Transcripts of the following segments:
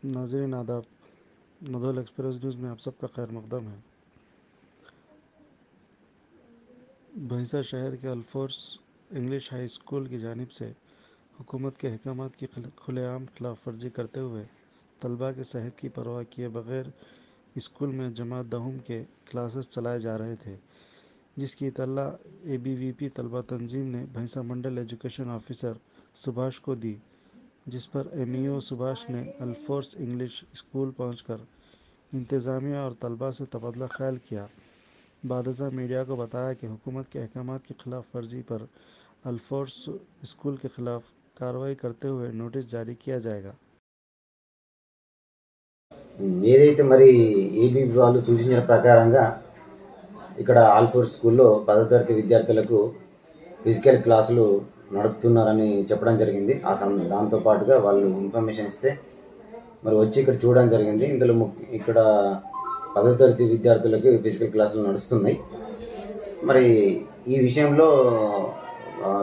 नाज़रीन आदाब। Nadaul express news में आप सबका खैर मकदम है। भैंसा शहर के अल्फोर्स इंग्लिश हाई स्कूल की जानिब से हुकूमत के अहकामात की खुलेआम खिलाफ वर्जी करते हुए तलबा के सेहत की परवाह किए बगैर स्कूल में जमात दहम के क्लासेस चलाए जा रहे थे, जिसकी इत्तला ABVP तलबा तंजीम ने भैंसा मंडल एजुकेशन ऑफिसर सुभाष को दी, जिस पर MEO सुभाष ने अल्फोर्स इंग्लिश स्कूल पहुंचकर इंतज़ामिया और तलबा से तबादला ख्याल किया। बादशाह मीडिया को बताया कि हुकूमत के अहकामात की खिलाफ वर्जी पर अल्फोर्स स्कूल के खिलाफ कार्रवाई करते हुए नोटिस जारी किया जाएगा। ఏదైతే మరి ఏబీవీ వాళ్ళు సూచించిన ప్రకారంగా ఇక్కడ ఆల్ఫోర్స్ స్కూల్లో 10వ తరగతి విద్యార్థులకు ఫిజికల్ క్లాసులు నడుపుతున్నారని చెప్పడం జరిగింది. దాంతో పాటుగా వాళ్ళు ఇన్ఫర్మేషన్ ఇస్తే మరి వచ్చి ఇక్కడ చూడడం జరిగింది. ఇందులో ఇక్కడ 10వ తరగతి విద్యార్థులకు ఫిజికల్ క్లాసులు నడుస్తున్నాయి. మరి ఈ విషయంలో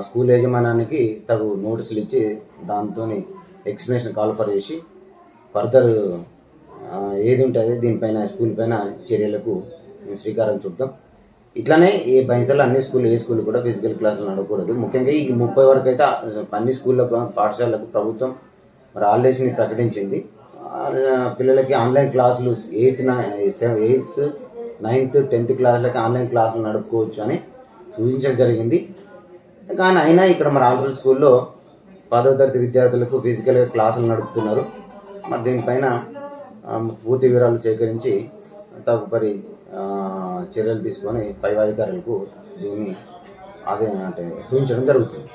స్కూల్ యాజమాన్యానికి తగు నోటీసులు ఇచ్చి దాంతో ఎక్స్ప్లెనేషన్ కాల్ఫర్ చేసి ఫర్దర్ ఏది ఉంటుంది దీనిపైన స్కూల్ పైన చర్యలకు మేము శ్రీకారం చుడతాం. ఇట్లానే ఏ బైన్సలో అన్ని స్కూల్ ఏ స్కూల్ కూడా ఫిజికల్ క్లాసులు నడవకూడదు. ముఖ్యంగా ఈ 30 వరకు అయితే అన్ని స్కూళ్ళకు పాఠశాలకు ప్రభుత్వం మరి హాలిడేస్ని ప్రకటించింది. పిల్లలకి ఆన్లైన్ క్లాసులు 8th, 9th, 10th క్లాసులకి ఆన్లైన్ క్లాసులు నడుపుకోవచ్చు అని సూచించడం జరిగింది. కానీ అయినా ఇక్కడ మరి ఆల్ఫోర్స్ స్కూల్లో 10వ తరగతి విద్యార్థులకు ఫిజికల్గా క్లాసులు నడుపుతున్నారు. మరి దీనిపైన పూర్తి వివరాలు సేకరించి తదుపరి చర్యలు తీసుకొని పై అధికారులకు దీన్ని సూచించడం జరుగుతుంది.